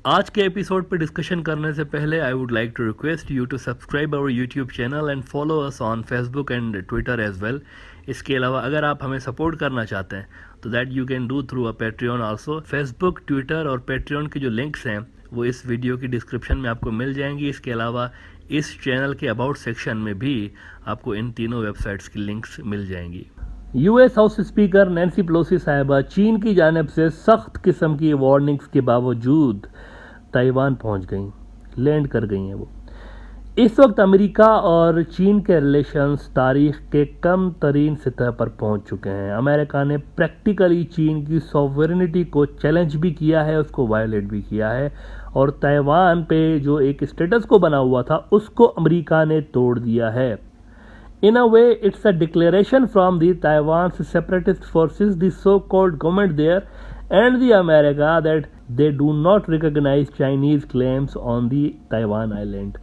आज के एपिसोड पे डिस्कशन करने से पहले I would like to request you to subscribe our YouTube channel and follow us on Facebook and Twitter as well. इसके अलावा अगर आप हमें सपोर्ट करना चाहते हैं तो that you can do through a Patreon also. Facebook, Twitter और पेट्रियन के जो लिंक्स हैं वो इस वीडियो की डिस्क्रिप्शन में आपको मिल जाएंगी। इसके अलावा इस चैनल के अबाउट सेक्शन में भी आपको इन तीनों वेबसाइट्स की लिंक्स मिल जाएंगी। US house speaker Nancy Pelosi साहिबा चीन की जानिब से सख्त किस्म की वार्निंग्स के बावजूद ताइवान पहुंच गई, लैंड कर गई हैं वो। इस वक्त अमेरिका और चीन के रिलेशंस तारीख के कम तरीन सतह पर पहुंच चुके हैं। अमेरिका ने प्रैक्टिकली चीन की सॉवरेनिटी को चैलेंज भी किया है, उसको वायलेट भी किया है, और ताइवान पे जो एक स्टेटस को बना हुआ था उसको अमेरिका ने तोड़ दिया है। In a way, it's a declaration from the Taiwan's separatist forces, the so-called government there, and the America that they do not recognize Chinese claims on the Taiwan island.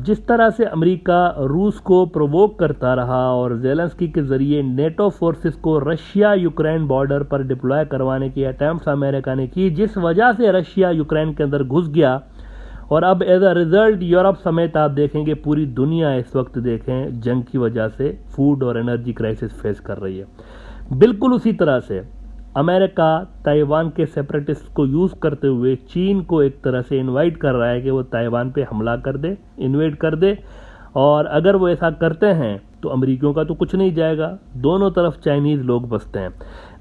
जिस तरह से अमेरिका रूस को provoke करता रहा और Zelensky के ज़रिए नेटो फोर्सेस को रशिया यूक्रेन बॉर्डर पर डिप्लॉय करवाने की अटैम्प्ट्स अमेरिका ने की, जिस वजह से रशिया यूक्रेन के अंदर घुस गया और अब एज अ रिजल्ट यूरोप समेत आप देखेंगे पूरी दुनिया इस वक्त देखें जंग की वजह से फूड और एनर्जी क्राइसिस फेस कर रही है। बिल्कुल उसी तरह से अमेरिका ताइवान के सेपरेटिस्ट को यूज़ करते हुए चीन को एक तरह से इनवाइट कर रहा है कि वो ताइवान पे हमला कर दे, इन्वेड कर दे, और अगर वो ऐसा करते हैं तो अमेरिकियों का तो कुछ नहीं जाएगा, दोनों तरफ चाइनीज़ लोग बसते हैं।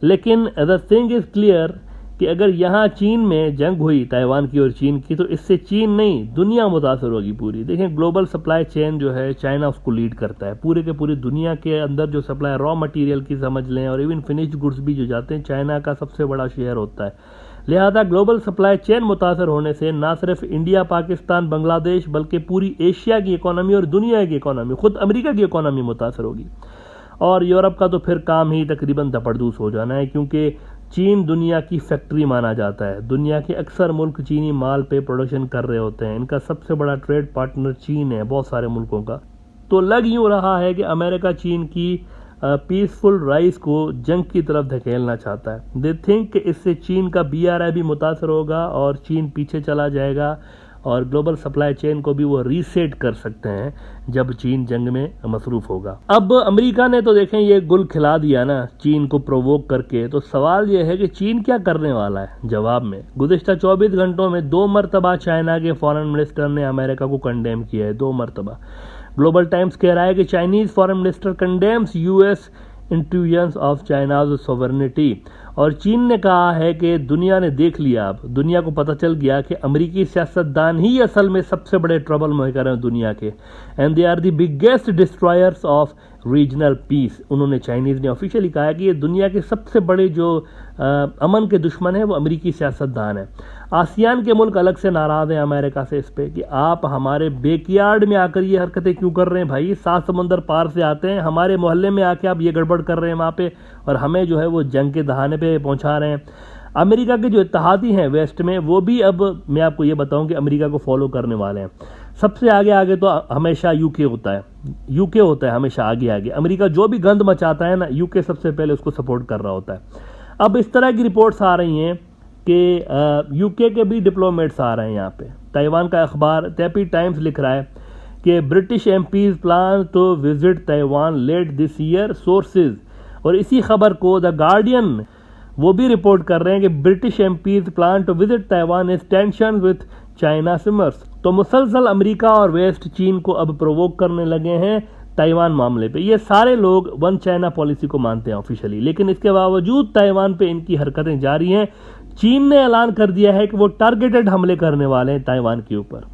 लेकिन द थिंग इज़ क्लियर कि अगर यहाँ चीन में जंग हुई ताइवान की और चीन की, तो इससे चीन नहीं दुनिया मुतासर होगी पूरी। देखें ग्लोबल सप्लाई चेन जो है चाइना उसको लीड करता है, पूरे के पूरी दुनिया के अंदर जो सप्लाई रॉ मटेरियल की समझ लें और इवन फिनिश्ड गुड्स भी जो जाते हैं चाइना का सबसे बड़ा शेयर होता है। लिहाजा ग्लोबल सप्लाई चेन मुतासर होने से ना सिर्फ इंडिया, पाकिस्तान, बांग्लादेश बल्कि पूरी एशिया की इकोनॉमी और दुनिया की इकोनॉमी, खुद अमेरिका की इकोनॉमी मुतासर होगी। और यूरोप का तो फिर काम ही तकरीबन धपड़दूस हो जाना है, क्योंकि चीन दुनिया की फैक्ट्री माना जाता है। दुनिया के अक्सर मुल्क चीनी माल पे प्रोडक्शन कर रहे होते हैं। इनका सबसे बड़ा ट्रेड पार्टनर चीन है बहुत सारे मुल्कों का। तो लग यूँ रहा है कि अमेरिका चीन की पीसफुल राइज को जंग की तरफ धकेलना चाहता है। दे थिंक कि इससे चीन का BRI भी मुतासर होगा और चीन पीछे चला जाएगा और ग्लोबल सप्लाई चेन को भी वो रीसेट कर सकते हैं जब चीन जंग में मसरूफ होगा। अब अमेरिका ने तो देखें ये गुल खिला दिया ना चीन को प्रोवोक करके, तो सवाल ये है कि चीन क्या करने वाला है जवाब में। गुज़िश्ता 24 घंटों में 2 मरतबा चाइना के फॉरेन मिनिस्टर ने अमेरिका को कंडेम किया है, 2 मरतबा। ग्लोबल टाइम्स कह रहा है कि Chinese foreign minister condemns US intrusions of China's sovereignty. और चीन ने कहा है कि दुनिया ने देख लिया, अब दुनिया को पता चल गया कि अमेरिकी सियासतदान ही असल में सबसे बड़े ट्रबल मेकर हैं दुनिया के, and they are the biggest destroyers of regional peace. उन्होंने चाइनीज़ ने ऑफिशियली कहा है कि ये दुनिया के सबसे बड़े जो अमन के दुश्मन हैं वो अमेरिकी सियासतदान हैं। आसियान के मुल्क अलग से नाराज़ हैं अमेरिका से इस पे कि आप हमारे बैकयार्ड में आकर ये हरकतें क्यों कर रहे हैं भाई, 7 समंदर पार से आते हैं, हमारे मोहल्ले में आके आप ये गड़बड़ कर रहे हैं वहाँ पे, और हमें जो है वो जंग के दहाने पे पहुँचा रहे हैं। अमेरिका के जो इत्तेहादी हैं वेस्ट में वो भी अब मैं आपको ये बताऊँ कि अमेरिका को फॉलो करने वाले हैं। सबसे आगे आगे तो हमेशा यूके होता है हमेशा आगे आगे। अमेरिका जो भी गंद मचाता है ना यूके सबसे पहले उसको सपोर्ट कर रहा होता है। अब इस तरह की रिपोर्ट्स आ रही हैं कि यूके के भी डिप्लोमेट्स आ रहे हैं यहाँ पे। ताइवान का अखबार तैपी टाइम्स लिख रहा है कि British MPs plan to visit Taiwan late this year sources, और इसी खबर को द गार्डियन वो भी रिपोर्ट कर रहे हैं कि British MPs plan to visit Taiwan is tension with China simmers. तो मुसलसल अमेरिका और वेस्ट चीन को अब प्रोवोक करने लगे हैं ताइवान मामले पे। ये सारे लोग वन चाइना पॉलिसी को मानते हैं ऑफिशियली, लेकिन इसके बावजूद ताइवान पे इनकी हरकतें जारी हैं। चीन ने ऐलान कर दिया है कि वो टारगेटेड हमले करने वाले हैं ताइवान के ऊपर,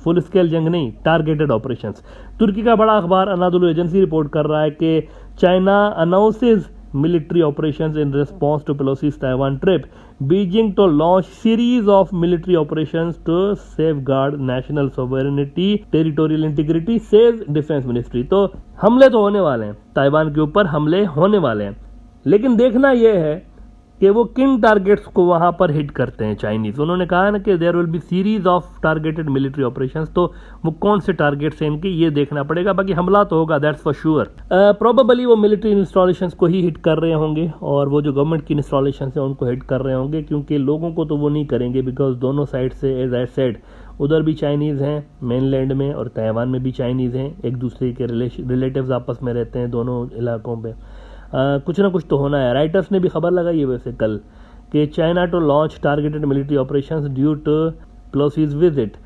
फुल स्केल जंग नहीं, टारगेटेड ऑपरेशंस। तुर्की का बड़ा अखबार अनादोलू एजेंसी रिपोर्ट कर रहा है कि China announces military operations in response to Pelosi's Taiwan trip. Beijing to launch series of military operations to safeguard national sovereignty, territorial integrity, says Defense Ministry. तो हमले तो होने वाले हैं, ताइवान के ऊपर हमले होने वाले हैं, लेकिन देखना यह है कि वो किन टारगेट्स को वहाँ पर हिट करते हैं चाइनीज़। उन्होंने कहा ना कि there will be series of targeted military operations, तो वो कौन से टारगेट्स हैं इनके ये देखना पड़ेगा, बाकी हमला तो होगा दैट्स फॉर श्योर। प्रोबेबली वो मिलिट्री इंस्टॉलेशंस को ही हिट कर रहे होंगे और वो जो गवर्नमेंट की इंस्टॉलेशंस हैं उनको हिट कर रहे होंगे, क्योंकि लोगों को तो वो नहीं करेंगे बिकॉज दोनों साइड से एज आई सेड उधर भी चाइनीज़ हैं मेनलैंड में और ताइवान में भी चाइनीज़ हैं, एक दूसरे के रिलेटिव्स आपस में रहते हैं दोनों इलाकों पे। कुछ ना कुछ तो होना है। राइटर्स ने भी खबर लगाई है वैसे कल कि China to launch targeted military operations due to Pelosi's visit.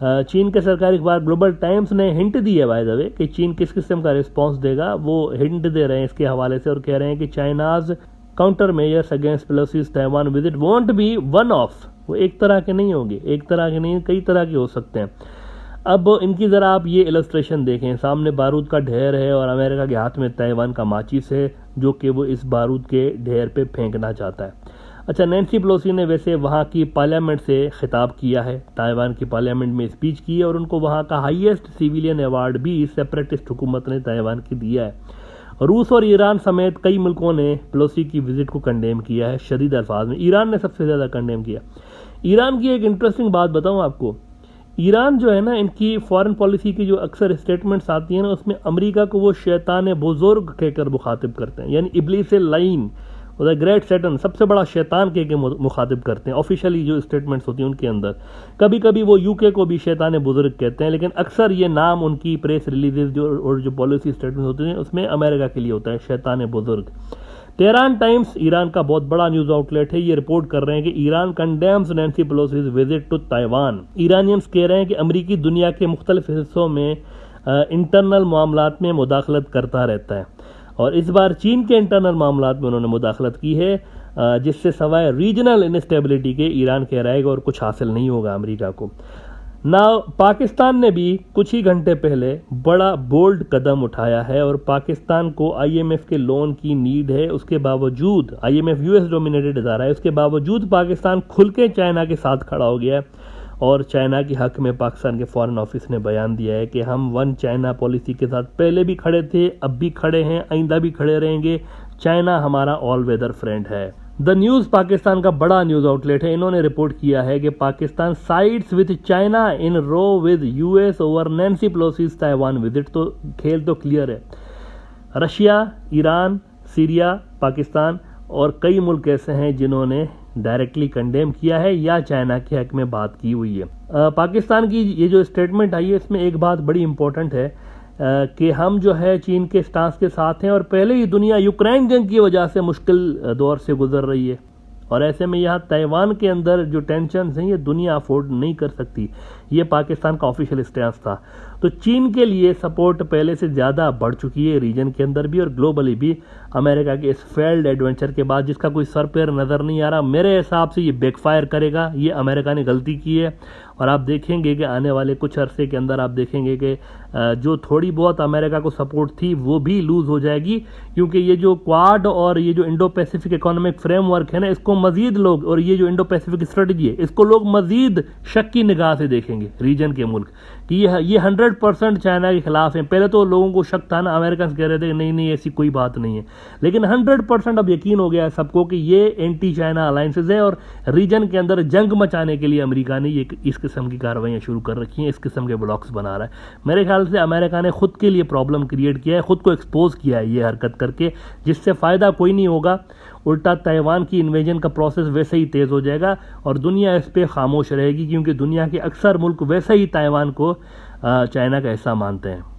चीन के सरकारी अखबार ग्लोबल टाइम्स ने हिंट दी है बाय द वे कि चीन किस किस्म का रिस्पॉन्स देगा, वो हिंट दे रहे हैं इसके हवाले से और कह रहे हैं कि China's counter measures against Pelosi's Taiwan visit won't be one off, वो एक तरह के नहीं होंगे, एक तरह के नहीं कई तरह के हो सकते हैं। अब इनकी ज़रा आप ये इलस्ट्रेशन देखें, सामने बारूद का ढेर है और अमेरिका के हाथ में ताइवान का माचिस है जो कि वो इस बारूद के ढेर पे फेंकना चाहता है। अच्छा, नैन्सी पेलोसी ने वैसे वहाँ की पार्लियामेंट से खिताब किया है, ताइवान की पार्लियामेंट में स्पीच की है और उनको वहाँ का हाईएस्ट सिविलियन अवार्ड भी सेपरेटिस्ट हुकूमत ने ताइवान की दिया है। रूस और ईरान समेत कई मुल्कों ने पेलोसी की विजिट को कंडेम किया है शदीद अल्फाज में। ईरान ने सबसे ज़्यादा कंडेम किया। ईरान की एक इंटरेस्टिंग बात बताऊँ आपको, ईरान जो है ना, इनकी फॉरेन पॉलिसी की जो अक्सर स्टेटमेंट्स आती हैं ना, उसमें अमेरिका को वो शैतान बुजुर्ग कहकर मुखातिब करते हैं, यानी इब्लीस लाइन द ग्रेट सैटन, सबसे बड़ा शैतान कह के मुखातिब करते हैं। ऑफिशियली जो स्टेटमेंट्स होती हैं उनके अंदर कभी कभी वो यूके को भी शैतान बुजुर्ग कहते हैं, लेकिन अक्सर ये नाम उनकी प्रेस रिलीजेस जो और जो पॉलिसी स्टेटमेंट होते हैं उसमें अमेरिका के लिए होता है शैतान बुजुर्ग। तेहरान टाइम्स ईरान का बहुत बड़ा न्यूज आउटलेट है, ये रिपोर्ट कर रहे हैं कि Iran condemns Nancy Pelosi's visit to Taiwan. Iranians कह रहे हैं कि अमेरिकी दुनिया के मुख्तलिफ हिस्सों में इंटरनल मामलात में मुदाखलत करता रहता है और इस बार चीन के इंटरनल मामलात में उन्होंने मुदाखलत की है, जिससे सवाए रीजनल इनस्टेबिलिटी के ईरान कह रहा है और कुछ हासिल नहीं होगा अमेरिका को। नाउ पाकिस्तान ने भी कुछ ही घंटे पहले बड़ा बोल्ड कदम उठाया है और पाकिस्तान को आईएमएफ के लोन की नीड है, उसके बावजूद आईएमएफ यूएस डोमिनेटेड इदारा है, उसके बावजूद पाकिस्तान खुल के चाइना के साथ खड़ा हो गया है और चाइना के हक में पाकिस्तान के फॉरेन ऑफिस ने बयान दिया है कि हम वन चाइना पॉलिसी के साथ पहले भी खड़े थे, अब भी खड़े हैं, आइंदा भी खड़े रहेंगे, चाइना हमारा ऑल वेदर फ्रेंड है। द न्यूज़ पाकिस्तान का बड़ा न्यूज़ आउटलेट है, इन्होंने रिपोर्ट किया है कि Pakistan sides with China in row with US over Nancy Pelosi's Taiwan visit. तो खेल तो क्लियर है, रशिया, ईरान, सीरिया, पाकिस्तान और कई मुल्क ऐसे हैं जिन्होंने डायरेक्टली कंडेम किया है या चाइना के हक में बात की हुई है। पाकिस्तान की ये जो स्टेटमेंट आई है इसमें एक बात बड़ी इंपॉर्टेंट है कि हम जो है चीन के स्टांस के साथ हैं और पहले ही दुनिया यूक्रेन जंग की वजह से मुश्किल दौर से गुजर रही है और ऐसे में यहाँ ताइवान के अंदर जो टेंशन हैं ये दुनिया अफोर्ड नहीं कर सकती। ये पाकिस्तान का ऑफिशियल स्टैंस था। तो चीन के लिए सपोर्ट पहले से ज़्यादा बढ़ चुकी है रीजन के अंदर भी और ग्लोबली भी अमेरिका के इस फेल्ड एडवेंचर के बाद, जिसका कोई सर पैर नज़र नहीं आ रहा। मेरे हिसाब से ये बैकफायर करेगा, ये अमेरिका ने गलती की है और आप देखेंगे कि आने वाले कुछ अरसे के अंदर आप देखेंगे कि जो थोड़ी बहुत अमेरिका को सपोर्ट थी वो भी लूज़ हो जाएगी, क्योंकि ये जो क्वाड और ये जो इंडो पैसिफिक इकोनॉमिक फ्रेमवर्क है ना, इसको मजीद लोग, और ये जो इंडो पैसिफिक स्ट्रेटजी है इसको लोग मजीद शक की निगाह से देखेंगे रीजन के मुल्क कि ये 100% चाइना के खिलाफ है। पहले तो लोगों को शक था ना, अमेरिकन कह रहे थे कि नहीं ऐसी कोई बात नहीं है, लेकिन 100% अब यकीन हो गया है सबको कि ये एंटी चाइना अलायंसेज है और रीजन के अंदर जंग मचाने के लिए अमेरिका ने ये इस किस्म की कार्रवाइयाँ शुरू कर रखी हैं, इस किस्म के ब्लॉक्स बना रहा है। मेरे ख्याल से अमेरिका ने खुद के लिए प्रॉब्लम क्रिएट किया है, खुद को एक्सपोज किया है ये हरकत करके, जिससे फ़ायदा कोई नहीं होगा। उल्टा ताइवान की इन्वेजन का प्रोसेस वैसे ही तेज़ हो जाएगा और दुनिया इस पर खामोश रहेगी, क्योंकि दुनिया के अक्सर मुल्क वैसे ही ताइवान को चाइना का हिस्सा मानते हैं।